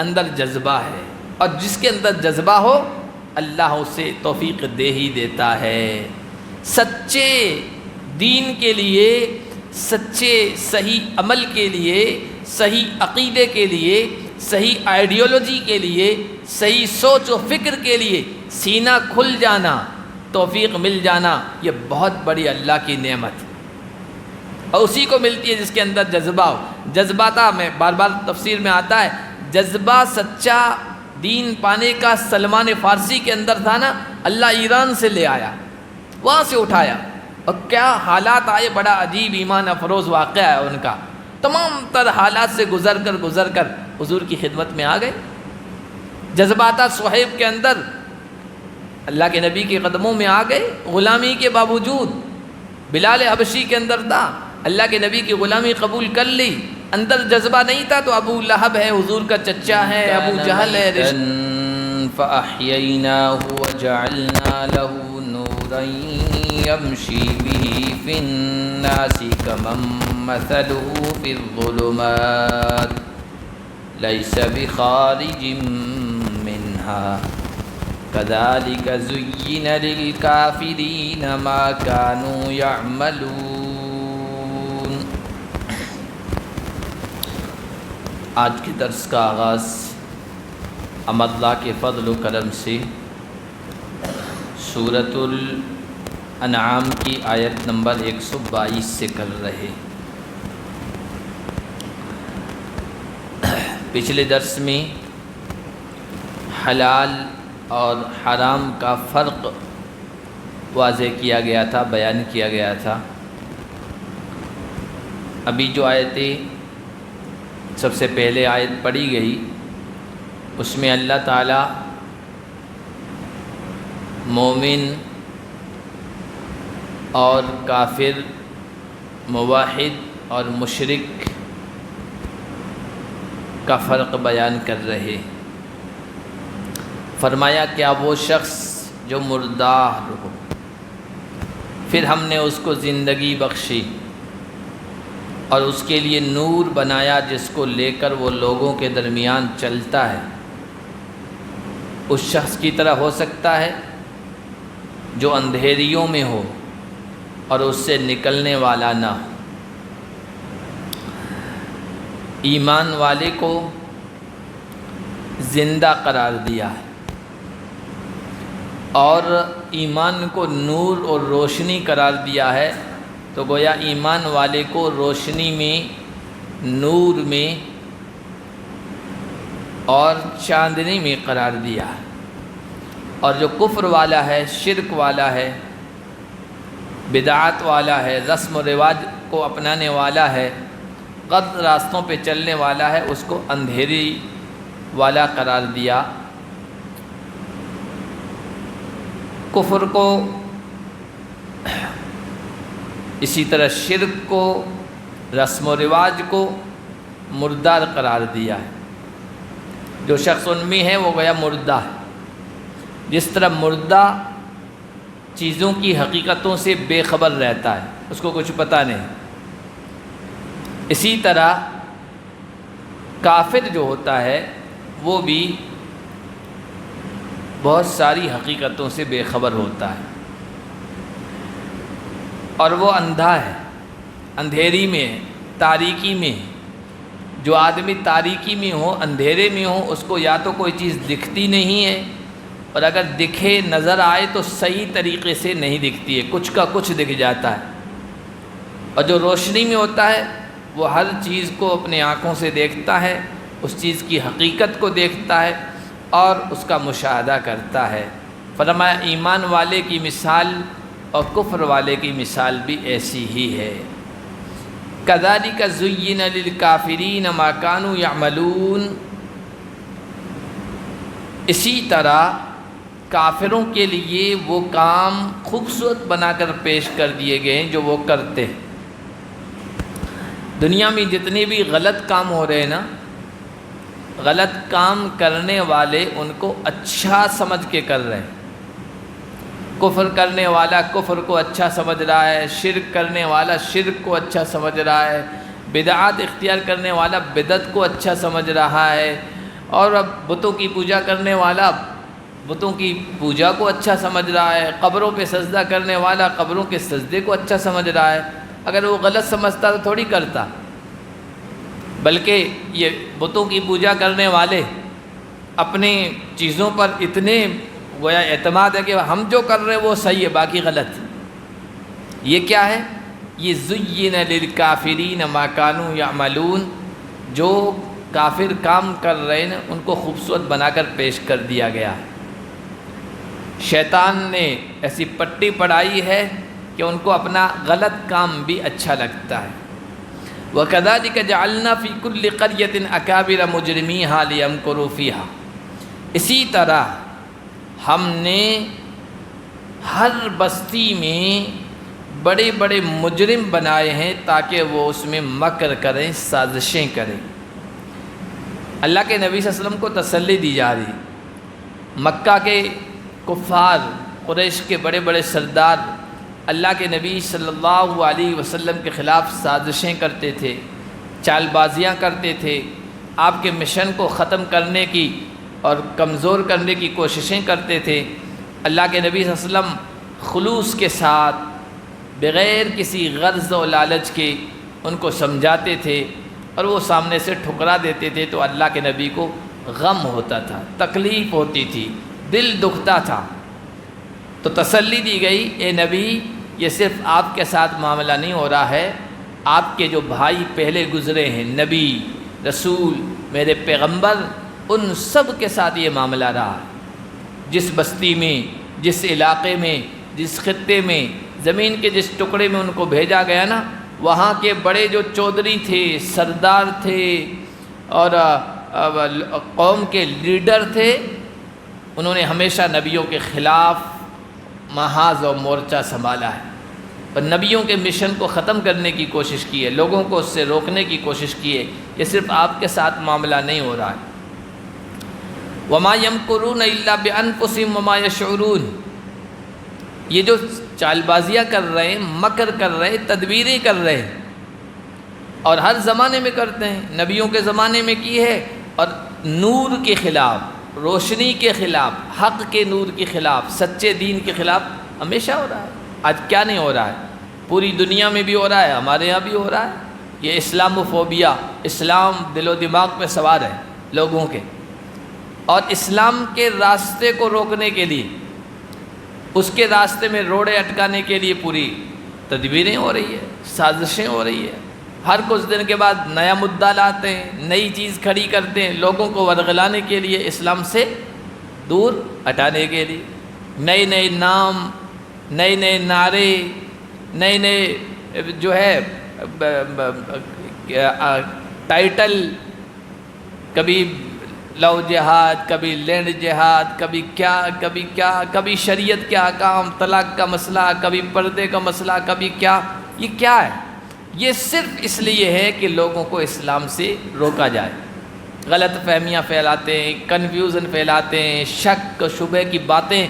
اندر جذبہ ہے، اور جس کے اندر جذبہ ہو اللہ اسے توفیق دے ہی دیتا ہے۔ سچے دین کے لیے، سچے صحیح عمل کے لیے، صحیح عقیدے کے لیے، صحیح آئیڈیالوجی کے لیے، صحیح سوچ و فکر کے لیے سینہ کھل جانا، توفیق مل جانا، یہ بہت بڑی اللہ کی نعمت ہے، اور اسی کو ملتی ہے جس کے اندر جذبہ ہو۔ جذبہ تھا، میں بار بار تفسیر میں آتا ہے، جذبہ سچا دین پانے کا سلمان فارسی کے اندر تھا نا، اللہ ایران سے لے آیا، وہاں سے اٹھایا، اور کیا حالات آئے، بڑا عجیب ایمان افروز واقعہ ہے ان کا۔ تمام تر حالات سے گزر کر حضور کی خدمت میں آ گئے۔ جذباتہ صہیب کے اندر اللہ کے نبی کے قدموں میں آ گئے، غلامی کے باوجود۔ بلال حبشی کے اندر تھا، اللہ کے نبی کی غلامی قبول کر لی، اندر جذبہ نہیں تھا تو ابو لہب ہے، حضور کا چچا ہے، ابو جہل ہے، فَأَحْيَيْنَاهُ وَجَعَلْنَا لَهُ نُورًا يَمْشِي بِهِ فِي النَّاسِ كَمَن مَّثَلُهُ فِي الظُّلُمَاتِ لَيْسَ بِخَارِجٍ مِّنْهَا كَذَلِكَ زُيِّنَ لِلْكَافِرِينَ مَا كَانُوا يَعْمَلُونَ۔ آج کے درس کا آغاز ہم اللہ کے فضل و کرم سے سورۃ الانعام کی آیت نمبر 122 سے کر رہے۔ پچھلے درس میں حلال اور حرام کا فرق واضح کیا گیا تھا، بیان کیا گیا تھا۔ ابھی جو آیتیں سب سے پہلے آیت پڑھی گئی اس میں اللہ تعالیٰ مومن اور کافر، موحد اور مشرک کا فرق بیان کر رہے۔ فرمایا کیا وہ شخص جو مردار ہو، پھر ہم نے اس کو زندگی بخشی اور اس کے لیے نور بنایا جس کو لے کر وہ لوگوں کے درمیان چلتا ہے، اس شخص کی طرح ہو سکتا ہے جو اندھیریوں میں ہو اور اس سے نکلنے والا نہ ہو۔ ایمان والے کو زندہ قرار دیا ہے اور ایمان کو نور اور روشنی قرار دیا ہے، تو گویا ایمان والے کو روشنی میں، نور میں اور چاندنی میں قرار دیا ہے، اور جو کفر والا ہے، شرک والا ہے، بدعات والا ہے، رسم و رواج کو اپنانے والا ہے، غلط راستوں پہ چلنے والا ہے، اس کو اندھیری والا قرار دیا۔ کفر کو، اسی طرح شرک کو، رسم و رواج کو مردار قرار دیا ہے۔ جو شخص ان میں ہے وہ گویا مردہ ہے، جس طرح مردہ چیزوں کی حقیقتوں سے بے خبر رہتا ہے، اس کو کچھ پتہ نہیں، اسی طرح کافر جو ہوتا ہے وہ بھی بہت ساری حقیقتوں سے بے خبر ہوتا ہے، اور وہ اندھا ہے، اندھیری میں ہے، تاریکی میں ہے۔ جو آدمی تاریکی میں ہو، اندھیرے میں ہو، اس کو یا تو کوئی چیز دکھتی نہیں ہے، اور اگر دکھے، نظر آئے تو صحیح طریقے سے نہیں دکھتی ہے، کچھ کا کچھ دکھ جاتا ہے۔ اور جو روشنی میں ہوتا ہے وہ ہر چیز کو اپنے آنکھوں سے دیکھتا ہے، اس چیز کی حقیقت کو دیکھتا ہے اور اس کا مشاہدہ کرتا ہے۔ فرمایا ایمان والے کی مثال اور کفر والے کی مثال بھی ایسی ہی ہے۔ کذالک زین للکافرین ما کانوا یعملون، اسی طرح کافروں کے لیے وہ کام خوبصورت بنا کر پیش کر دیے گئے ہیں جو وہ کرتے ہیں۔ دنیا میں جتنے بھی غلط کام ہو رہے ہیں نا، غلط کام کرنے والے ان کو اچھا سمجھ کے کر رہے ہیں۔ کفر کرنے والا کفر کو اچھا سمجھ رہا ہے، شرک کرنے والا شرک کو اچھا سمجھ رہا ہے، بدعات اختیار کرنے والا بدعت کو اچھا سمجھ رہا ہے، اور اب بتوں کی پوجا کرنے والا بتوں کی پوجا کو اچھا سمجھ رہا ہے، قبروں پہ سجدہ کرنے والا قبروں کے سجدے کو اچھا سمجھ رہا ہے۔ اگر وہ غلط سمجھتا تو تھوڑی کرتا، بلکہ یہ بتوں کی پوجا کرنے والے اپنی چیزوں پر اتنے گویا اعتماد ہے کہ ہم جو کر رہے ہیں وہ صحیح ہے باقی غلط۔ یہ کیا ہے؟ یہ زین للکافرین ما کانوا یعملون، جو کافر کام کر رہے ہیں ان کو خوبصورت بنا کر پیش کر دیا گیا ہے۔ شیطان نے ایسی پٹی پڑھائی ہے کہ ان کو اپنا غلط کام بھی اچھا لگتا ہے۔ وَكَذَلِكَ جَعَلْنَا فِي كُلِّ قَرْيَةٍ أَكَابِرَ مُجْرِمِيهَا لِيَمْكُرُوا فِيهَا، اسی طرح ہم نے ہر بستی میں بڑے بڑے مجرم بنائے ہیں تاکہ وہ اس میں مکر کریں، سازشیں کریں۔ اللہ کے نبی صلی اللہ علیہ وسلم کو تسلی دی جا رہی، مکہ کے کفار قریش کے بڑے بڑے سردار اللہ کے نبی صلی اللہ علیہ وسلم کے خلاف سازشیں کرتے تھے، چال بازیاں کرتے تھے، آپ کے مشن کو ختم کرنے کی اور کمزور کرنے کی کوششیں کرتے تھے۔ اللہ کے نبی صلی اللہ علیہ وسلم خلوص کے ساتھ بغیر کسی غرض و لالچ کے ان کو سمجھاتے تھے، اور وہ سامنے سے ٹھکرا دیتے تھے تو اللہ کے نبی کو غم ہوتا تھا، تکلیف ہوتی تھی، دل دکھتا تھا۔ تو تسلی دی گئی، اے نبی یہ صرف آپ کے ساتھ معاملہ نہیں ہو رہا ہے، آپ کے جو بھائی پہلے گزرے ہیں، نبی، رسول، میرے پیغمبر، ان سب کے ساتھ یہ معاملہ رہا۔ جس بستی میں، جس علاقے میں، جس خطے میں، زمین کے جس ٹکڑے میں ان کو بھیجا گیا نا، وہاں کے بڑے جو چودھری تھے، سردار تھے اور قوم کے لیڈر تھے، انہوں نے ہمیشہ نبیوں کے خلاف محاذ و مورچہ سنبھالا ہے، اور نبیوں کے مشن کو ختم کرنے کی کوشش کی ہے، لوگوں کو اس سے روکنے کی کوشش کی ہے۔ یہ صرف آپ کے ساتھ معاملہ نہیں ہو رہا ہے۔ وَمَا يَمْكُرُونَ إِلَّا بِأَنفُسِهِمْ وَمَا يَشْعُرُونَ، یہ جو چال بازیاں کر رہے ہیں، مکر کر رہے ہیں، تدبیریں کر رہے ہیں، اور ہر زمانے میں کرتے ہیں، نبیوں کے زمانے میں کی ہے، اور نور کے خلاف، روشنی کے خلاف، حق کے نور کے خلاف، سچے دین کے خلاف ہمیشہ ہو رہا ہے۔ آج کیا نہیں ہو رہا ہے؟ پوری دنیا میں بھی ہو رہا ہے، ہمارے یہاں بھی ہو رہا ہے۔ یہ اسلاموفوبیا، اسلام دل و دماغ پہ سوار ہے لوگوں کے، اور اسلام کے راستے کو روکنے کے لیے، اس کے راستے میں روڑے اٹکانے کے لیے پوری تدبیریں ہو رہی ہے، سازشیں ہو رہی ہے۔ ہر کچھ دن کے بعد نیا مدعا لاتے ہیں، نئی چیز کھڑی کرتے ہیں، لوگوں کو ورغلانے کے لیے، اسلام سے دور ہٹانے کے لیے، نئے نئے نام، نئے نئے نعرے، نئے نئے جو ہے ٹائٹل، کبھی لو جہاد، کبھی لینڈ جہاد، کبھی کیا کبھی کیا، کبھی شریعت کے احکام، طلاق کا مسئلہ، کبھی پردے کا مسئلہ، کبھی کیا۔ یہ کیا ہے؟ یہ صرف اس لیے ہے کہ لوگوں کو اسلام سے روکا جائے، غلط فہمیاں پھیلاتے ہیں، کنفیوژن پھیلاتے ہیں، شک شبہ کی باتیں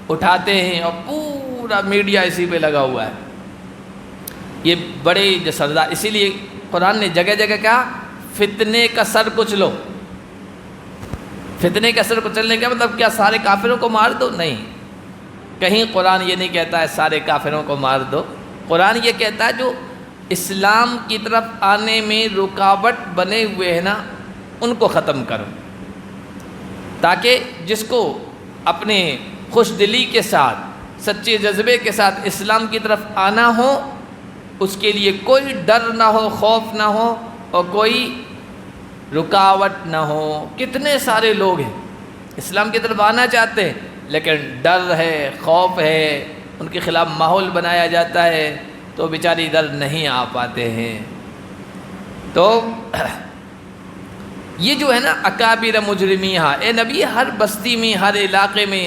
اٹھاتے ہیں، اور پورا میڈیا اسی پہ لگا ہوا ہے۔ یہ بڑے جو سردار، اسی لیے قرآن نے جگہ جگہ کہا فتنے کا سر کچلو۔ فتنے کا سر کچلنے کا مطلب کیا سارے کافروں کو مار دو؟ نہیں، کہیں قرآن یہ نہیں کہتا ہے سارے کافروں کو مار دو۔ قرآن یہ کہتا ہے جو اسلام کی طرف آنے میں رکاوٹ بنے ہوئے ہیں نا، ان کو ختم کرو، تاکہ جس کو اپنے خوش دلی کے ساتھ، سچے جذبے کے ساتھ اسلام کی طرف آنا ہو، اس کے لیے کوئی ڈر نہ ہو، خوف نہ ہو، اور کوئی رکاوٹ نہ ہو۔ کتنے سارے لوگ ہیں اسلام کی طرف آنا چاہتے ہیں، لیکن ڈر ہے، خوف ہے، ان کے خلاف ماحول بنایا جاتا ہے، تو بیچاری ادھر نہیں آ پاتے ہیں۔ تو یہ جو ہے نا اکابر مجرمیہا، اے نبی ہر بستی میں، ہر علاقے میں،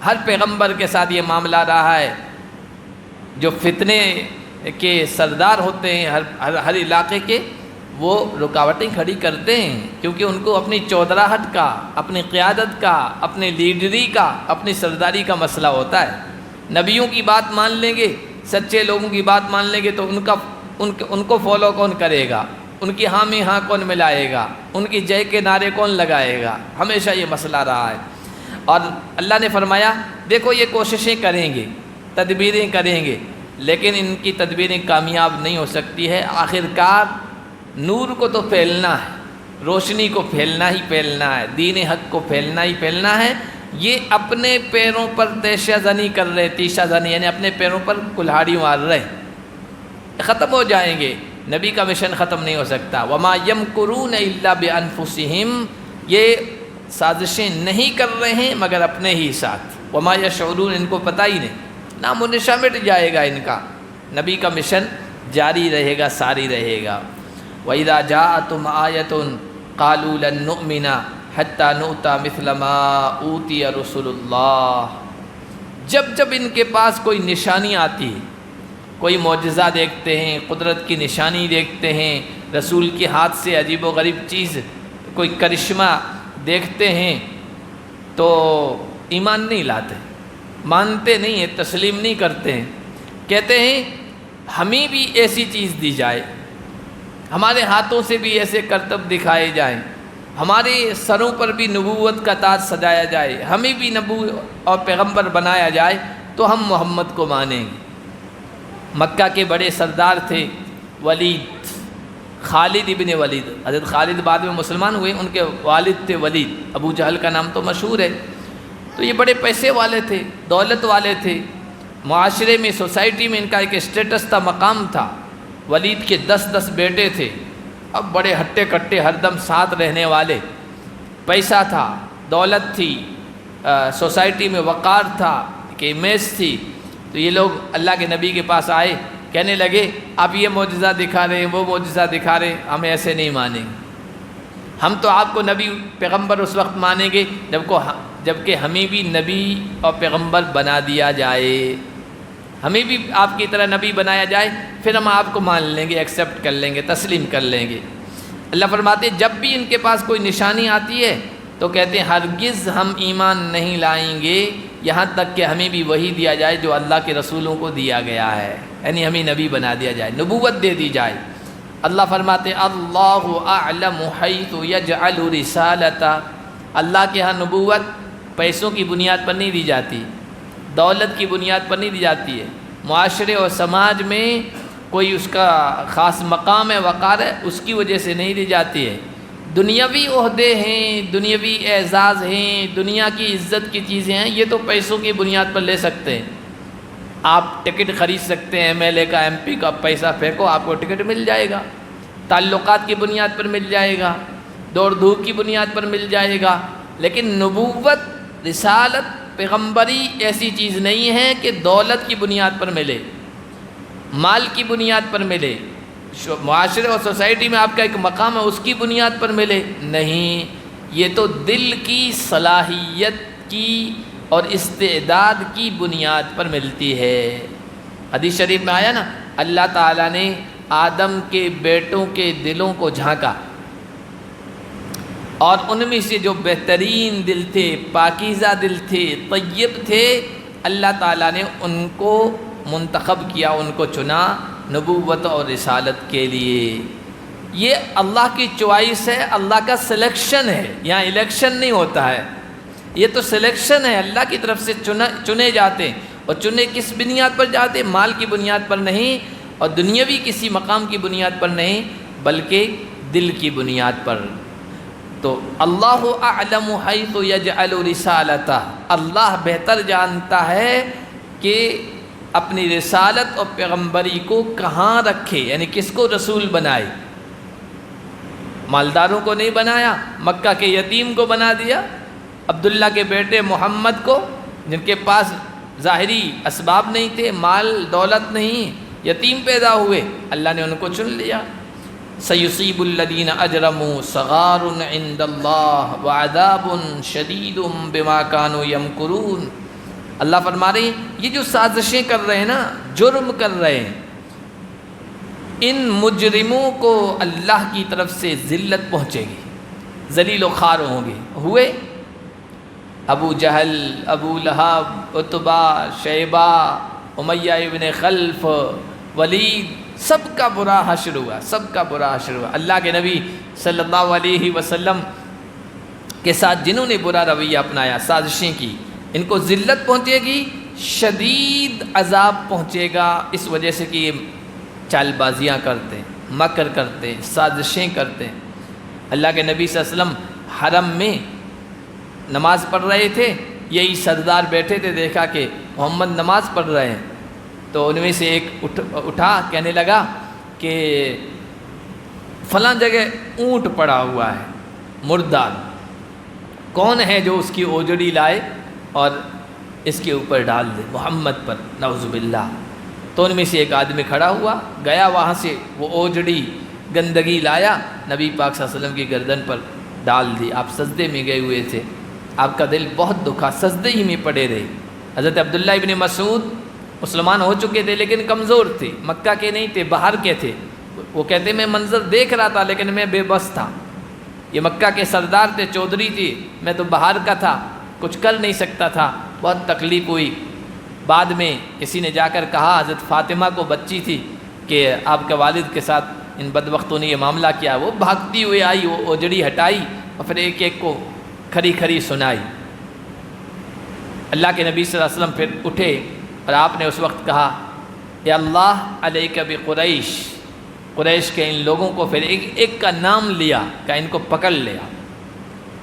ہر پیغمبر کے ساتھ یہ معاملہ رہا ہے۔ جو فتنے کے سردار ہوتے ہیں ہر علاقے کے، وہ رکاوٹیں کھڑی کرتے ہیں، کیونکہ ان کو اپنی چودراہٹ کا، اپنی قیادت کا، اپنی لیڈری کا، اپنی سرداری کا مسئلہ ہوتا ہے۔ نبیوں کی بات مان لیں گے، سچے لوگوں کی بات مان لیں گے، تو ان کو فالو کون کرے گا؟ ان کی ہاں میں ہاں کون ملائے گا، ان کی جے کے نعرے کون لگائے گا، ہمیشہ یہ مسئلہ رہا ہے۔ اور اللہ نے فرمایا دیکھو یہ کوششیں کریں گے، تدبیریں کریں گے، لیکن ان کی تدبیریں کامیاب نہیں ہو سکتی ہے۔ آخرکار نور کو تو پھیلنا ہے، روشنی کو پھیلنا ہی پھیلنا ہے، دین حق کو پھیلنا ہی پھیلنا ہے۔ یہ اپنے پیروں پر تیشہ زنی کر رہے، تیشہ زنی یعنی اپنے پیروں پر کلہاڑی مار رہے، ختم ہو جائیں گے، نبی کا مشن ختم نہیں ہو سکتا۔ وما یمکرون الا بانفسہم، یہ سازشیں نہیں کر رہے ہیں مگر اپنے ہی ساتھ۔ وما یشعرون، ان کو پتہ ہی نہیں، نام و نشاں مٹ جائے گا ان کا، نبی کا مشن جاری رہے گا، ساری رہے گا۔ وَإِذَا جَاءَتْهُمْ آیَةٌ قَالُوا لَن نُؤْمِنَ حَتَّى نُؤْتَىٰ مِثْلَ مَا أُوتِیَ رُسُلُ اللَّهِ، جب ان کے پاس کوئی نشانی آتی ہے، کوئی معجزہ دیکھتے ہیں، قدرت کی نشانی دیکھتے ہیں، رسول کے ہاتھ سے عجیب و غریب چیز، کوئی کرشمہ دیکھتے ہیں، تو ایمان نہیں لاتے، مانتے نہیں ہیں، تسلیم نہیں کرتے ہیں، کہتے ہیں ہمیں بھی ایسی چیز دی جائے، ہمارے ہاتھوں سے بھی ایسے کرتب دکھائے جائیں، ہمارے سروں پر بھی نبوت کا تاج سجایا جائے، ہمیں بھی نبی اور پیغمبر بنایا جائے تو ہم محمد کو مانیں گے۔ مکہ کے بڑے سردار تھے ولید، خالد ابن ولید، حضرت خالد بعد میں مسلمان ہوئے، ان کے والد تھے ولید، ابو جہل کا نام تو مشہور ہے۔ تو یہ بڑے پیسے والے تھے، دولت والے تھے، معاشرے میں، سوسائٹی میں ان کا ایک اسٹیٹس تھا، مقام تھا۔ ولید کے 10 بیٹے تھے، اب بڑے ہٹے کٹے ہر دم ساتھ رہنے والے، پیسہ تھا، دولت تھی، سوسائٹی میں وقار تھا، کہ امیج تھی۔ تو یہ لوگ اللہ کے نبی کے پاس آئے، کہنے لگے آپ یہ معجزہ دکھا رہے ہیں، وہ معجزہ دکھا رہے ہیں، ہم ایسے نہیں مانیں گے، ہم تو آپ کو نبی پیغمبر اس وقت مانیں گے جبکہ ہمیں بھی نبی اور پیغمبر بنا دیا جائے، ہمیں بھی آپ کی طرح نبی بنایا جائے، پھر ہم آپ کو مان لیں گے، ایکسیپٹ کر لیں گے، تسلیم کر لیں گے۔ اللہ فرماتے ہیں جب بھی ان کے پاس کوئی نشانی آتی ہے تو کہتے ہیں ہرگز ہم ایمان نہیں لائیں گے یہاں تک کہ ہمیں بھی وہی دیا جائے جو اللہ کے رسولوں کو دیا گیا ہے، یعنی ہمیں نبی بنا دیا جائے، نبوت دے دی جائے۔ اللہ فرماتے ہیں اللہ اعلم حیث یجعل رسالتہ، اللہ کے ہاں نبوت پیسوں کی بنیاد پر نہیں دی جاتی، دولت کی بنیاد پر نہیں دی جاتی ہے، معاشرے اور سماج میں کوئی اس کا خاص مقام ہے، وقار ہے، اس کی وجہ سے نہیں دی جاتی ہے۔ دنیاوی عہدے ہیں، دنیاوی اعزاز ہیں، دنیا کی عزت کی چیزیں ہیں، یہ تو پیسوں کی بنیاد پر لے سکتے ہیں۔ آپ ٹکٹ خرید سکتے ہیں، MLA کا، MP کا، پیسہ پھینکو آپ کو ٹکٹ مل جائے گا، تعلقات کی بنیاد پر مل جائے گا، دوڑ دھوپ کی بنیاد پر مل جائے گا، لیکن نبوت، رسالت، پیغمبری ایسی چیز نہیں ہے کہ دولت کی بنیاد پر ملے، مال کی بنیاد پر ملے، معاشرے اور سوسائٹی میں آپ کا ایک مقام ہے اس کی بنیاد پر ملے، نہیں، یہ تو دل کی صلاحیت کی اور استعداد کی بنیاد پر ملتی ہے۔ حدیث شریف میں آیا نا، اللہ تعالیٰ نے آدم کے بیٹوں کے دلوں کو جھانکا اور ان میں سے جو بہترین دل تھے، پاکیزہ دل تھے، طیب تھے، اللہ تعالیٰ نے ان کو منتخب کیا، ان کو چنا نبوت اور رسالت کے لیے۔ یہ اللہ کی چوائس ہے، اللہ کا سلیکشن ہے، یہاں الیکشن نہیں ہوتا ہے، یہ تو سلیکشن ہے، اللہ کی طرف سے چنے جاتے ہیں، اور چنے کس بنیاد پر جاتے ہیں؟ مال کی بنیاد پر نہیں اور دنیاوی کسی مقام کی بنیاد پر نہیں، بلکہ دل کی بنیاد پر۔ تو اللہ اعلم حیث یجعل رسالتہ، اللہ بہتر جانتا ہے کہ اپنی رسالت اور پیغمبری کو کہاں رکھے، یعنی کس کو رسول بنائے۔ مالداروں کو نہیں بنایا، مکہ کے یتیم کو بنا دیا، عبداللہ کے بیٹے محمد کو، جن کے پاس ظاہری اسباب نہیں تھے، مال دولت نہیں، یتیم پیدا ہوئے، اللہ نے ان کو چن لیا۔ سیصیب الذین اجرموا صغار عند اللہ وعذاب شدید بما كانوا یمکرون۔ اللہ فرما رہے ہیں یہ جو سازشیں کر رہے ہیں نا، جرم کر رہے ہیں، ان مجرموں کو اللہ کی طرف سے ذلت پہنچے گی، ذلیل و خوار ہوں گے۔ ہوئے ابو جہل، ابو لہب، عتبہ، شیبہ، امیہ ابن خلف، ولید، سب کا برا حشر ہوا، سب کا برا حشر ہوا۔ اللہ کے نبی صلی اللہ علیہ وسلم کے ساتھ جنہوں نے برا رویہ اپنایا، سازشیں کی، ان کو ذلت پہنچے گی، شدید عذاب پہنچے گا، اس وجہ سے کہ یہ چال بازیاں کرتے ہیں، مکر کرتے ہیں، سازشیں کرتے ہیں۔ اللہ کے نبی صلی اللہ علیہ وسلم حرم میں نماز پڑھ رہے تھے، یہی سردار بیٹھے تھے، دیکھا کہ محمد نماز پڑھ رہے ہیں، تو ان میں سے ایک اٹھا کہنے لگا کہ فلاں جگہ اونٹ پڑا ہوا ہے مردار، کون ہے جو اس کی اوجڑی لائے اور اس کے اوپر ڈال دے محمد پر، نعوذ باللہ۔ تو ان میں سے ایک آدمی کھڑا ہوا، گیا وہاں سے وہ اوجڑی گندگی لایا، نبی پاک صلی اللہ علیہ وسلم کی گردن پر ڈال دی۔ آپ سجدے میں گئے ہوئے تھے، آپ کا دل بہت دکھا، سجدے ہی میں پڑے رہے۔ حضرت عبداللہ ابن مسعود مسلمان ہو چکے تھے لیکن کمزور تھے، مکہ کے نہیں تھے، باہر کے تھے۔ وہ کہتے میں منظر دیکھ رہا تھا لیکن میں بے بس تھا، یہ مکہ کے سردار تھے، چودھری تھے، میں تو باہر کا تھا، کچھ کر نہیں سکتا تھا، بہت تکلیف ہوئی۔ بعد میں کسی نے جا کر کہا، حضرت فاطمہ کو بچی تھی، کہ آپ کے والد کے ساتھ ان بدبختوں نے یہ معاملہ کیا۔ وہ بھاگتی ہوئی آئی، وہ اوجڑی ہٹائی اور پھر ایک ایک کو کھری کھری سنائی۔ اللہ کے نبی صلی اللہ علیہ وسلم پھر اٹھے اور آپ نے اس وقت کہا، اے اللہ علیک بقریش، قریش کے ان لوگوں کو، پھر ایک ایک کا نام لیا کہ ان کو پکڑ لیا۔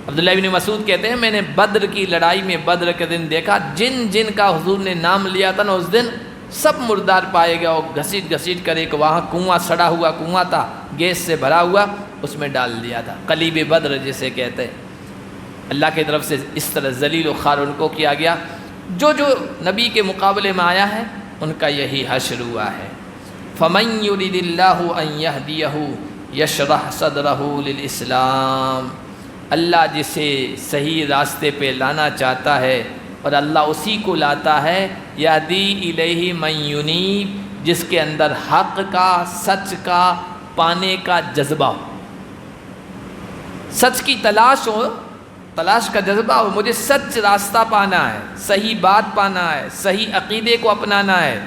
عبداللہ ابن مسعود کہتے ہیں میں نے بدر کی لڑائی میں بدر کے دن دیکھا، جن جن کا حضور نے نام لیا تھا نا اس دن سب مردار پائے گئے، اور گھسیٹ گھسیٹ کر ایک وہاں کنواں، سڑا ہوا کنواں تھا، گیس سے بھرا ہوا، اس میں ڈال دیا تھا، قلیب بدر جسے کہتے ہیں۔ اللہ کی طرف سے اس طرح ذلیل و خوار ان کو کیا گیا۔ جو جو نبی کے مقابلے میں آیا ہے ان کا یہی حشر ہوا ہے۔ فَمَن يُرِدِ اللَّهُ أَن يَهْدِيَهُ يَشْرَحْ صَدْرَهُ لِلْإِسْلَامِ، اللہ جسے صحیح راستے پہ لانا چاہتا ہے اور اللہ اسی کو لاتا ہے، یہدی الیہ من ینیب، جس کے اندر حق کا، سچ کا پانے کا جذبہ ہو، سچ کی تلاش ہو، تلاش کا جذبہ ہو، مجھے سچ راستہ پانا ہے، صحیح بات پانا ہے، صحیح عقیدے کو اپنانا ہے۔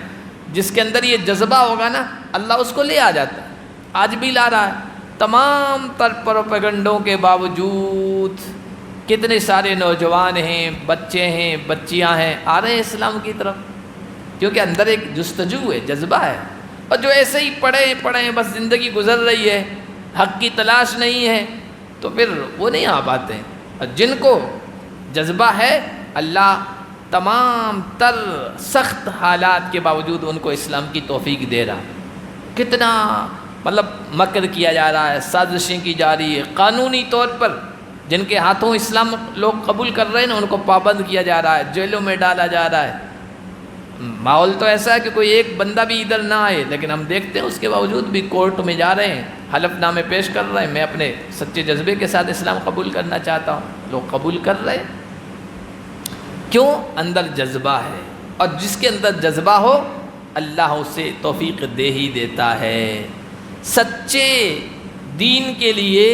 جس کے اندر یہ جذبہ ہوگا نا، اللہ اس کو لے آ جاتا ہے، آج بھی لا رہا ہے۔ تمام تر پروپیگنڈوں کے باوجود کتنے سارے نوجوان ہیں، بچے ہیں، بچیاں ہیں، آ رہے ہیں اسلام کی طرف، کیونکہ اندر ایک جستجو ہے، جذبہ ہے۔ اور جو ایسے ہی پڑھیں بس زندگی گزر رہی ہے، حق کی تلاش نہیں ہے، تو پھر وہ نہیں آ پاتے ہیں۔ اور جن کو جذبہ ہے، اللہ تمام تر سخت حالات کے باوجود ان کو اسلام کی توفیق دے رہا۔ کتنا مطلب مکر کیا جا رہا ہے، سازشیں کی جا رہی ہے، قانونی طور پر جن کے ہاتھوں اسلام لوگ قبول کر رہے ہیں نا ان کو پابند کیا جا رہا ہے، جیلوں میں ڈالا جا رہا ہے۔ ماحول تو ایسا ہے کہ کوئی ایک بندہ بھی ادھر نہ آئے، لیکن ہم دیکھتے ہیں اس کے باوجود بھی کورٹ میں جا رہے ہیں، حلف نامے پیش کر رہے ہیں، میں اپنے سچے جذبے کے ساتھ اسلام قبول کرنا چاہتا ہوں، لوگ قبول کر رہے ہیں۔ کیوں؟ اندر جذبہ ہے، اور جس کے اندر جذبہ ہو اللہ اسے توفیق دے ہی دیتا ہے۔ سچے دین کے لیے،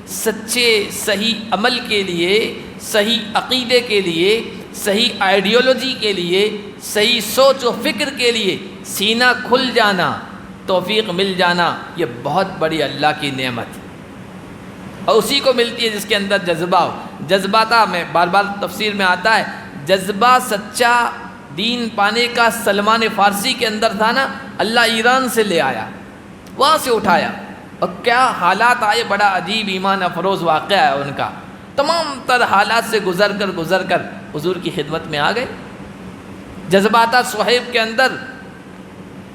سچے صحیح عمل کے لیے، صحیح عقیدے کے لیے، صحیح آئیڈیالوجی کے لیے، صحیح سوچ و فکر کے لیے سینہ کھل جانا، توفیق مل جانا، یہ بہت بڑی اللہ کی نعمت ہے، اور اسی کو ملتی ہے جس کے اندر جذبہ ہو۔ جذبہ تھا، میں بار بار تفسیر میں آتا ہے، جذبہ سچا دین پانے کا سلمان فارسی کے اندر تھا نا، اللہ ایران سے لے آیا، وہاں سے اٹھایا، اور کیا حالات آئے، بڑا عجیب ایمان افروز واقعہ ہے ان کا۔ تمام تر حالات سے گزر کر حضور کی خدمت میں آ گئے۔ جذبات صہیب کے اندر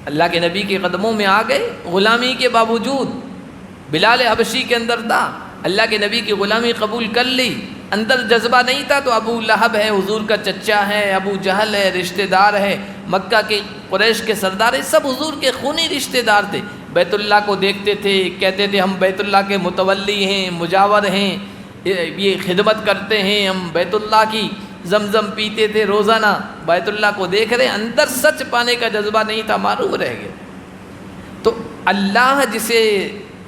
اللہ کے نبی کے قدموں میں آ گئے، غلامی کے باوجود۔ بلال حبشی کے اندر تھا، اللہ کے نبی کی غلامی قبول کر لی، اندر جذبہ نہیں تھا تو ابو لہب ہے، حضور کا چچا ہے، ابو جہل ہے، رشتہ دار ہے، مکہ کے قریش کے سردار ہیں، سب حضور کے خونی رشتہ دار تھے۔ بیت اللہ کو دیکھتے تھے، کہتے تھے ہم بیت اللہ کے متولی ہیں، مجاور ہیں، یہ خدمت کرتے ہیں، ہم بیت اللہ کی زمزم پیتے تھے روزانہ، بیت اللہ کو دیکھ رہے، اندر سچ پانے کا جذبہ نہیں تھا، معروف رہ گئے۔ تو اللہ جسے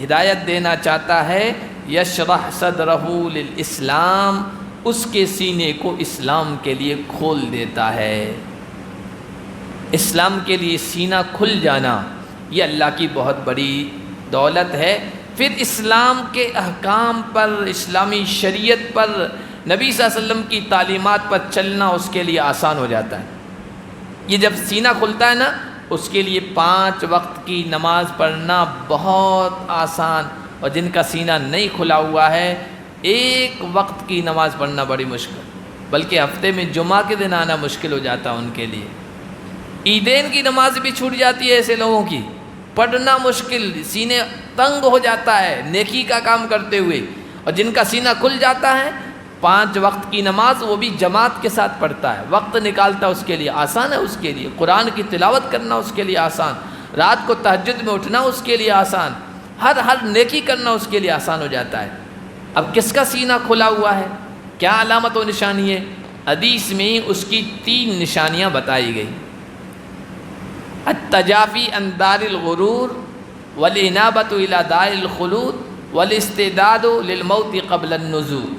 ہدایت دینا چاہتا ہے، یشرح صدرہ للاسلام، اس کے سینے کو اسلام کے لیے کھول دیتا ہے۔ اسلام کے لیے سینہ کھل جانا، یہ اللہ کی بہت بڑی دولت ہے۔ پھر اسلام کے احکام پر، اسلامی شریعت پر، نبی صلی اللہ علیہ وسلم کی تعلیمات پر چلنا اس کے لیے آسان ہو جاتا ہے۔ یہ جب سینہ کھلتا ہے نا، اس کے لیے 5 وقت کی نماز پڑھنا بہت آسان، اور جن کا سینہ نہیں کھلا ہوا ہے 1 وقت کی نماز پڑھنا بڑی مشکل، بلکہ ہفتے میں جمعہ کے دن آنا مشکل ہو جاتا ہے ان کے لیے۔ عیدین کی نماز بھی چھوٹ جاتی ہے ایسے لوگوں کی، پڑھنا مشکل، سینے تنگ ہو جاتا ہے نیکی کا کام کرتے ہوئے۔ اور جن کا سینہ کھل جاتا ہے 5 وقت کی نماز وہ بھی جماعت کے ساتھ پڑھتا ہے، وقت نکالتا ہے، اس کے لیے آسان ہے، اس کے لیے قرآن کی تلاوت کرنا اس کے لیے آسان، رات کو تہجد میں اٹھنا اس کے لیے آسان، ہر نیکی کرنا اس کے لیے آسان ہو جاتا ہے۔ اب کس کا سینہ کھلا ہوا ہے، کیا علامت و نشانی ہے؟ حدیث میں اس کی 3 نشانیاں بتائی گئی: التجافی عن دار الغرور، والانابۃ الی دار الخلود، والاستعداد للموت قبل النزول۔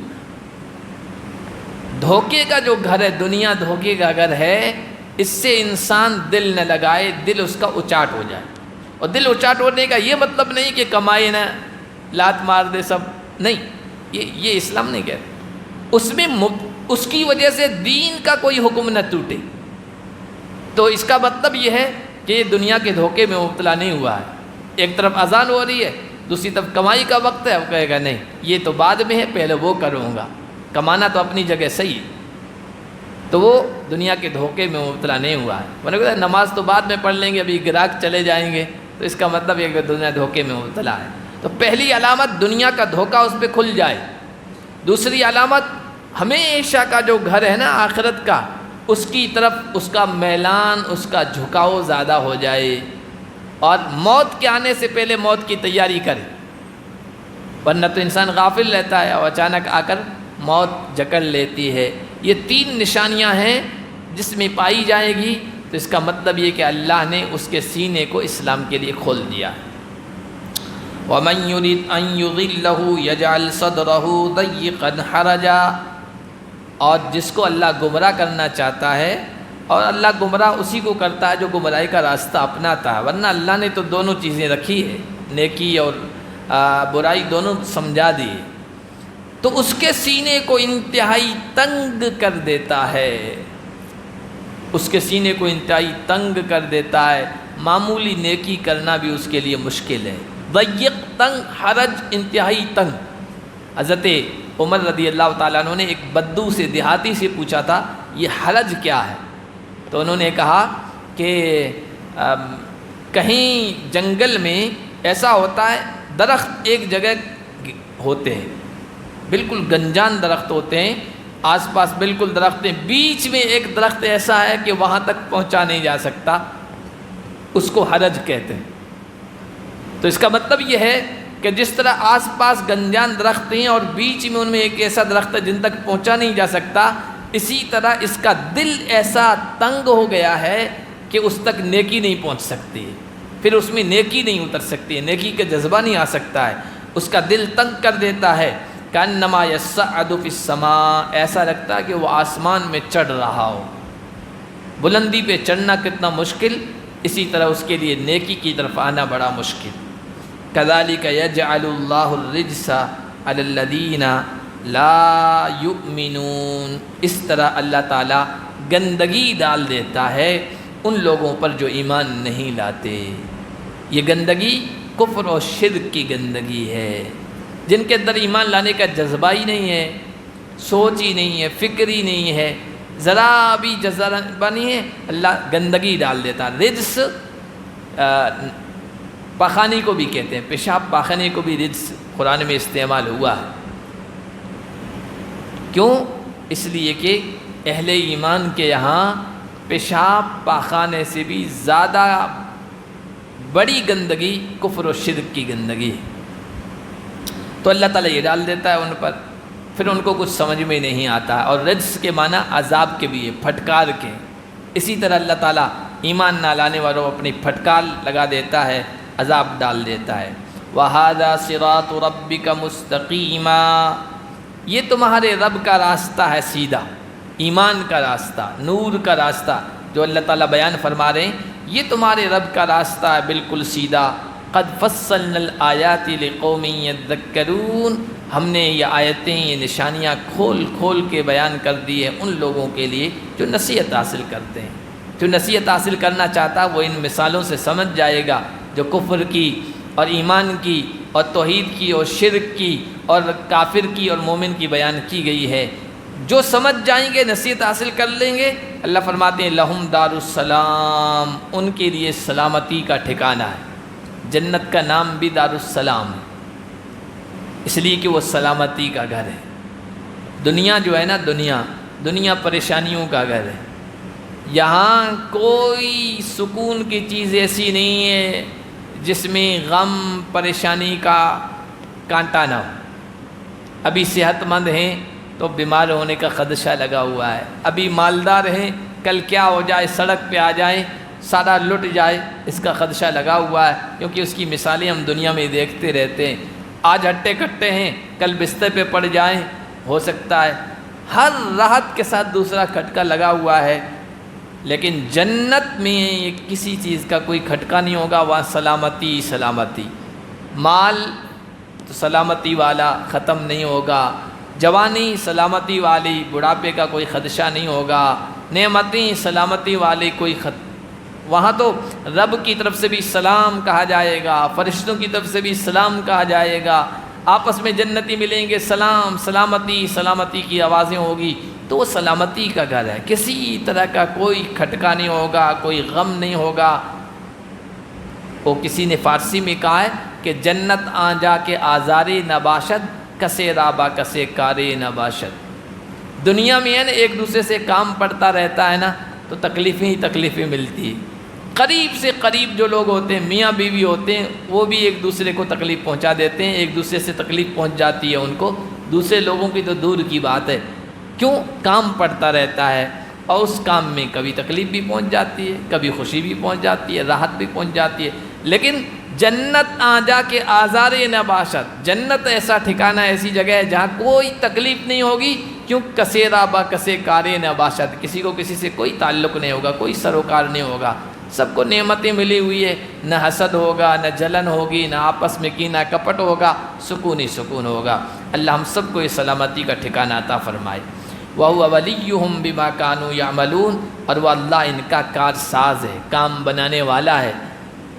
دھوکے کا جو گھر ہے، دنیا دھوکے کا گھر ہے، اس سے انسان دل نہ لگائے، دل اس کا اچاٹ ہو جائے۔ اور دل اچاٹ ہونے کا یہ مطلب نہیں کہ کمائے نہ، لات مار دے سب، نہیں، یہ اسلام نہیں کہتا۔ اس میں اس کی وجہ سے دین کا کوئی حکم نہ ٹوٹے، تو اس کا مطلب یہ ہے کہ یہ دنیا کے دھوکے میں مبتلا نہیں ہوا ہے۔ ایک طرف اذان ہو رہی ہے، دوسری طرف کمائی کا وقت ہے، وہ کہے گا نہیں یہ تو بعد میں ہے، پہلے وہ کروں گا، کمانا تو اپنی جگہ صحیح ہے، تو وہ دنیا کے دھوکے میں مبتلا نہیں ہوا ہے۔ میں نے کہا نماز تو بعد میں پڑھ لیں گے، ابھی گراہک چلے جائیں گے، تو اس کا مطلب یہ کہ دنیا دھوکے میں مبتلا ہے۔ تو پہلی علامت دنیا کا دھوکہ اس پہ کھل جائے۔ دوسری علامت ہمیشہ کا جو گھر ہے نا آخرت کا، اس کی طرف اس کا میلان، اس کا جھکاؤ زیادہ ہو جائے، اور موت کے آنے سے پہلے موت کی تیاری کرے، ورنہ تو انسان غافل رہتا ہے اور اچانک آ کر موت جکڑ لیتی ہے۔ یہ 3 نشانیاں ہیں جس میں پائی جائے گی، تو اس کا مطلب یہ کہ اللہ نے اس کے سینے کو اسلام کے لیے کھول دیا۔ وَمَن يُرِدْ أَن يُضِلَّهُ يَجْعَلْ صَدْرَهُ ضَيِّقًا حَرَجًا، اور جس کو اللہ گمراہ کرنا چاہتا ہے، اور اللہ گمراہ اسی کو کرتا ہے جو گمراہی کا راستہ اپناتا ہے، ورنہ اللہ نے تو دونوں چیزیں رکھی ہے، نیکی اور برائی دونوں سمجھا دی، تو اس کے سینے کو انتہائی تنگ کر دیتا ہے، اس کے سینے کو انتہائی تنگ کر دیتا ہے، معمولی نیکی کرنا بھی اس کے لیے مشکل ہے۔ ضیق، تنگ، حرج، انتہائی تنگ۔ حضرت عمر رضی اللہ تعالیٰ عنہ نے ایک بدو سے، دیہاتی سے پوچھا تھا یہ حرج کیا ہے، تو انہوں نے کہا کہ کہیں جنگل میں ایسا ہوتا ہے، درخت ایک جگہ ہوتے ہیں، بالکل گنجان درخت ہوتے ہیں، آس پاس بالکل درخت ہیں، بیچ میں ایک درخت ایسا ہے کہ وہاں تک پہنچا نہیں جا سکتا، اس کو حرج کہتے ہیں۔ تو اس کا مطلب یہ ہے کہ جس طرح آس پاس گنجان درخت ہیں اور بیچ میں ان میں ایک ایسا درخت ہے جن تک پہنچا نہیں جا سکتا، اسی طرح اس کا دل ایسا تنگ ہو گیا ہے کہ اس تک نیکی نہیں پہنچ سکتی، پھر اس میں نیکی نہیں اتر سکتی ہے، نیکی کا جذبہ نہیں آ سکتا ہے، اس کا دل تنگ کر دیتا ہے۔ کأنما یصعد فی السماء، ایسا لگتا ہے کہ وہ آسمان میں چڑھ رہا ہو۔ بلندی پہ چڑھنا کتنا مشکل، اسی طرح اس کے لیے نیکی کی طرف آنا بڑا مشکل۔ کذالک یجعل اللہ الرجس علی الذین لا یؤمنون، اس طرح اللہ تعالیٰ گندگی ڈال دیتا ہے ان لوگوں پر جو ایمان نہیں لاتے۔ یہ گندگی کفر و شرک کی گندگی ہے، جن کے اندر ایمان لانے کا جذبہ ہی نہیں ہے، سوچ ہی نہیں ہے، فکر ہی نہیں ہے، ذرا بھی جذبہ نہیں ہے، اللہ گندگی ڈال دیتا۔ رجس پاخانے کو بھی کہتے ہیں، پیشاب پاخانے کو بھی رجس قرآن میں استعمال ہوا ہے۔ کیوں؟ اس لیے کہ اہل ایمان کے یہاں پیشاب پاخانے سے بھی زیادہ بڑی گندگی کفر و شرک کی گندگی ہے، تو اللہ تعالیٰ یہ ڈال دیتا ہے ان پر، پھر ان کو کچھ سمجھ میں نہیں آتا۔ اور رجس کے معنی عذاب کے بھی ہے، پھٹکار کے۔ اسی طرح اللہ تعالیٰ ایمان نہ لانے والوں اپنی پھٹکار لگا دیتا ہے، عذاب ڈال دیتا ہے۔ وَهَذَا صِرَاطُ رَبِّكَ مُسْتَقِيمًا، یہ تمہارے رب کا راستہ ہے سیدھا، ایمان کا راستہ، نور کا راستہ جو اللہ تعالیٰ بیان فرما رہے ہیں، یہ تمہارے رب کا راستہ ہے بالکل سیدھا۔ قد فصلنا الآیات لقوم یذکرون، ہم نے یہ آیتیں، یہ نشانیاں کھول کھول کے بیان کر دی ہیں ان لوگوں کے لیے جو نصیحت حاصل کرتے ہیں۔ جو نصیحت حاصل کرنا چاہتا وہ ان مثالوں سے سمجھ جائے گا جو کفر کی اور ایمان کی اور توحید کی اور شرک کی اور کافر کی اور مومن کی بیان کی گئی ہے۔ جو سمجھ جائیں گے، نصیحت حاصل کر لیں گے، اللہ فرماتے ہیں لہم دار السلام، ان کے لیے سلامتی کا ٹھکانہ ہے۔ جنت کا نام بھی دار السلام ہے، اس لیے کہ وہ سلامتی کا گھر ہے۔ دنیا جو ہے نا، دنیا پریشانیوں کا گھر ہے۔ یہاں کوئی سکون کی چیز ایسی نہیں ہے جس میں غم پریشانی کا کانٹا نہ ہو۔ ابھی صحت مند ہیں تو بیمار ہونے کا خدشہ لگا ہوا ہے، ابھی مالدار ہیں کل کیا ہو جائے، سڑک پہ آ جائے، سارا لٹ جائے، اس کا خدشہ لگا ہوا ہے، کیونکہ اس کی مثالیں ہم دنیا میں دیکھتے رہتے ہیں۔ آج ہٹے کٹے ہیں، کل بستر پہ پڑ جائیں، ہو سکتا ہے۔ ہر راحت کے ساتھ دوسرا کھٹکا لگا ہوا ہے، لیکن جنت میں یہ کسی چیز کا کوئی کھٹکا نہیں ہوگا، وہاں سلامتی سلامتی۔ مال تو سلامتی والا ختم نہیں ہوگا، جوانی سلامتی والی، بڑھاپے کا کوئی خدشہ نہیں ہوگا، نعمتیں سلامتی والی کوئی وہاں تو رب کی طرف سے بھی سلام کہا جائے گا، فرشتوں کی طرف سے بھی سلام کہا جائے گا، آپس میں جنتی ملیں گے، سلام سلامتی سلامتی کی آوازیں ہوگی، تو وہ سلامتی کا گھر ہے۔ کسی طرح کا کوئی کھٹکا نہیں ہوگا، کوئی غم نہیں ہوگا۔ وہ کسی نے فارسی میں کہا ہے کہ جنت آ جا کے آزارے نباشد، کسے رابا کسے کارے نباشد۔ دنیا میں ہے نا ایک دوسرے سے کام پڑتا رہتا ہے نا، تو تکلیفیں ہی تکلیفیں ملتی ہیں۔ قریب سے قریب جو لوگ ہوتے ہیں، میاں بیوی ہوتے ہیں، وہ بھی ایک دوسرے کو تکلیف پہنچا دیتے ہیں، ایک دوسرے سے تکلیف پہنچ جاتی ہے ان کو، دوسرے لوگوں کی تو دور کی بات ہے۔ کیوں؟ کام پڑتا رہتا ہے، اور اس کام میں کبھی تکلیف بھی پہنچ جاتی ہے، کبھی خوشی بھی پہنچ جاتی ہے، راحت بھی پہنچ جاتی ہے۔ لیکن جنت آ جا کے آزار نباشت، جنت ایسا ٹھکانہ، ایسی جگہ ہے جہاں کوئی تکلیف نہیں ہوگی۔ کیوں؟ کسے رابا کسے کارے نباشت، کسی کو کسی سے کوئی تعلق نہیں ہوگا، کوئی سروکار نہیں ہوگا، سب کو نعمتیں ملی ہوئی ہے، نہ حسد ہوگا، نہ جلن ہوگی، نہ آپس میں کینہ کپٹ ہوگا، سکون ہی سکون ہوگا۔ اللہ ہم سب کو یہ سلامتی کا ٹھکانہ عطا فرمائے۔ وَهُوَ وَلِيُّهُمْ بِمَا كَانُوا يَعْمَلُونَ، اور وہ اللہ ان کا کار ساز ہے، کام بنانے والا ہے،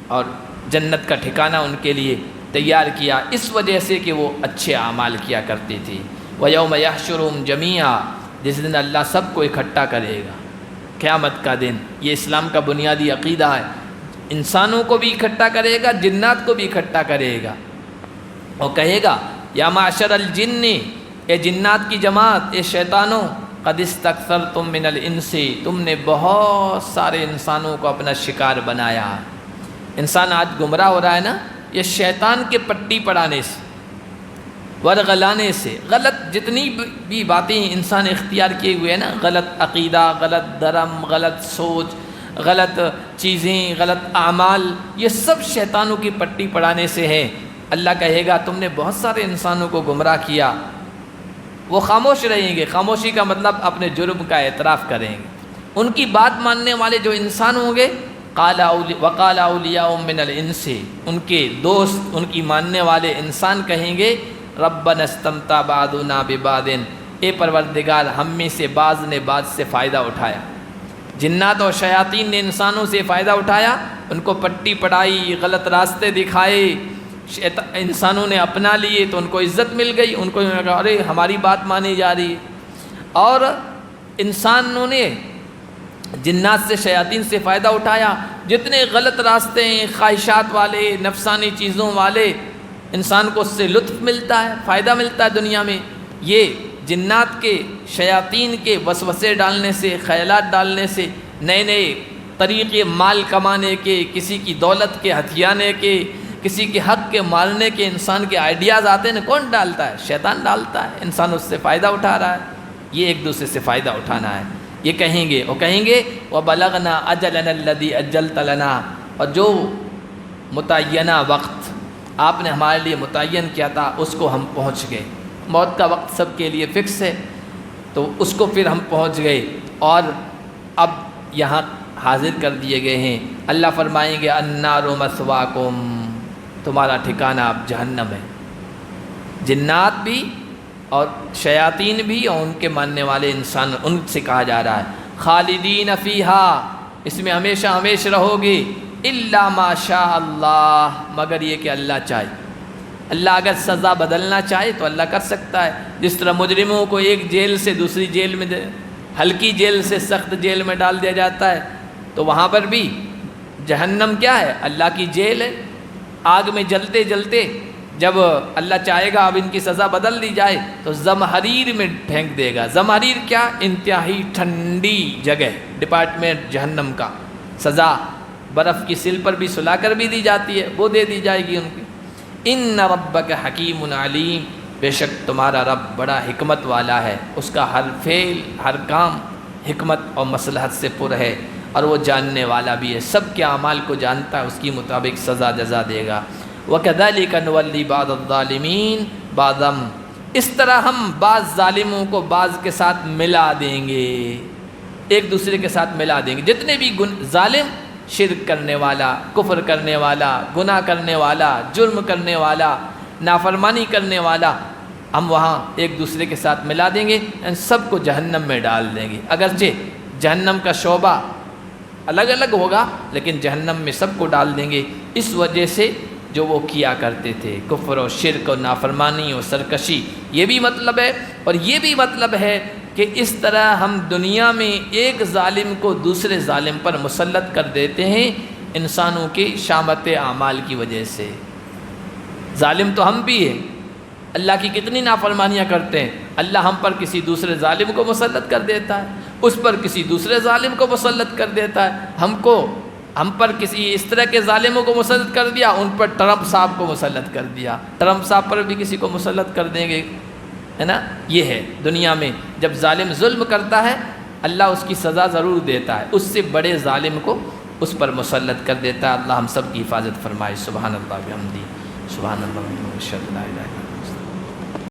اور جنت کا ٹھکانہ ان کے لیے تیار کیا اس وجہ سے کہ وہ اچھے اعمال کیا کرتی تھی۔ وَيَوْمَ يَحْشُرُهُمْ جَمِيعًا، جس دن اللہ سب کو اکٹھا کرے گا، قیامت کا دن۔ یہ اسلام کا بنیادی عقیدہ ہے، انسانوں کو بھی اکٹھا کرے گا، جنات کو بھی اکٹھا کرے گا، اور کہے گا یا معشر الجن، اے جنات کی جماعت، اے شیطانوں، قد استکثرتم من الانس، تم نے بہت سارے انسانوں کو اپنا شکار بنایا۔ انسان آج گمراہ ہو رہا ہے نا، یہ شیطان کے پٹی پڑھانے سے، ورغلانے سے، غلط جتنی بھی باتیں انسان اختیار کیے ہوئے ہیں نا، غلط عقیدہ، غلط درم، غلط سوچ، غلط چیزیں، غلط اعمال، یہ سب شیطانوں کی پٹی پڑھانے سے ہے۔ اللہ کہے گا تم نے بہت سارے انسانوں کو گمراہ کیا۔ وہ خاموش رہیں گے، خاموشی کا مطلب اپنے جرم کا اعتراف کریں گے۔ ان کی بات ماننے والے جو انسان ہوں گے، وقال اولیاء من الانس، ان کے دوست، ان کی ماننے والے انسان کہیں گے ربنا استمتع بعضنا ببعض، اے پروردگار ہم میں سے بعض نے بعض سے فائدہ اٹھایا۔ جنات اور شیاطین نے انسانوں سے فائدہ اٹھایا، ان کو پٹی پڑھائی، غلط راستے دکھائے، انسانوں نے اپنا لیے تو ان کو عزت مل گئی، ان کو لگا ارے ہماری بات مانی جا رہی ہے۔ اور انسانوں نے جنات سے، شیاطین سے فائدہ اٹھایا، جتنے غلط راستے ہیں، خواہشات والے، نفسانی چیزوں والے، انسان کو اس سے لطف ملتا ہے، فائدہ ملتا ہے دنیا میں۔ یہ جنات کے، شیاطین کے وسوسے ڈالنے سے، خیالات ڈالنے سے، نئے نئے طریقے مال کمانے کے، کسی کی دولت کے ہتھیانے کے، کسی کے حق کے مارنے کے انسان کے آئیڈیاز آتے ہیں نا، کون ڈالتا ہے؟ شیطان ڈالتا ہے، انسان اس سے فائدہ اٹھا رہا ہے۔ یہ ایک دوسرے سے فائدہ اٹھانا ہے، یہ کہیں گے، وہ کہیں گے وَبَلَغْنَا أَجَلَنَا الَّذِي أَجَّلْتَ لَنَا، اور جو متعینہ وقت آپ نے ہمارے لیے متعین کیا تھا اس کو ہم پہنچ گئے۔ موت کا وقت سب کے لیے فکس ہے، تو اس کو پھر ہم پہنچ گئے، اور اب یہاں حاضر کر دیے گئے ہیں۔ اللہ فرمائیں گے النار مثواکم، تمہارا ٹھکانہ اب جہنم ہے۔ جنات بھی اور شیاطین بھی اور ان کے ماننے والے انسان، ان سے کہا جا رہا ہے خالدین فیہا، اس میں ہمیشہ ہمیشہ رہو گے، الا ما شاء اللہ، مگر یہ کہ اللہ چاہے۔ اللہ اگر سزا بدلنا چاہے تو اللہ کر سکتا ہے۔ جس طرح مجرموں کو ایک جیل سے دوسری جیل میں ہلکی جیل سے سخت جیل میں ڈال دیا جاتا ہے، تو وہاں پر بھی جہنم کیا ہے؟ اللہ کی جیل ہے۔ آگ میں جلتے جلتے جب اللہ چاہے گا اب ان کی سزا بدل دی جائے تو زمہریر میں پھینک دے گا۔ زمہریر کیا؟ انتہائی ٹھنڈی جگہ، ڈپارٹمنٹ جہنم کا۔ سزا برف کی سل پر بھی سلا کر بھی دی جاتی ہے، وہ دے دی جائے گی ان کی۔ ان ربک حکیم علیم، بے شک تمہارا رب بڑا حکمت والا ہے، اس کا ہر فعل ہر کام حکمت اور مصلحت سے پر ہے، اور وہ جاننے والا بھی ہے، سب کے اعمال کو جانتا ہے، اس کی مطابق سزا جزا دے گا۔ وَكَذَلِكَ نُوَلِّي بَعْضَ الظَّالِمِينَ بَعْضًا، اس طرح ہم بعض ظالموں کو بعض کے ساتھ ملا دیں گے، ایک دوسرے کے ساتھ ملا دیں گے۔ جتنے بھی ظالم، شرک کرنے والا، کفر کرنے والا، گناہ کرنے والا، جرم کرنے والا، نافرمانی کرنے والا، ہم وہاں ایک دوسرے کے ساتھ ملا دیں گے، ان سب کو جہنم میں ڈال دیں گے۔ اگرچہ جہنم کا شعبہ الگ الگ ہوگا لیکن جہنم میں سب کو ڈال دیں گے، اس وجہ سے جو وہ کیا کرتے تھے، کفر و شرک و نافرمانی و سرکشی۔ یہ بھی مطلب ہے، اور یہ بھی مطلب ہے کہ اس طرح ہم دنیا میں ایک ظالم کو دوسرے ظالم پر مسلط کر دیتے ہیں انسانوں کے شامت اعمال کی وجہ سے۔ ظالم تو ہم بھی ہیں، اللہ کی کتنی نافرمانیاں کرتے ہیں، اللہ ہم پر کسی دوسرے ظالم کو مسلط کر دیتا ہے، اس پر کسی دوسرے ظالم کو مسلط کر دیتا ہے، ہم پر کسی اس طرح کے ظالموں کو مسلط کر دیا، ان پر ٹرمپ صاحب کو مسلط کر دیا، ٹرمپ صاحب پر بھی کسی کو مسلط کر دیں گے، ہے نا۔ یہ ہے دنیا میں جب ظالم ظلم کرتا ہے اللہ اس کی سزا ضرور دیتا ہے، اس سے بڑے ظالم کو اس پر مسلط کر دیتا ہے۔ اللہ ہم سب کی حفاظت فرمائے۔ سبحان اللہ بحمدہ، سبحان اللہ، اشہد ان لا الہ الا اللہ۔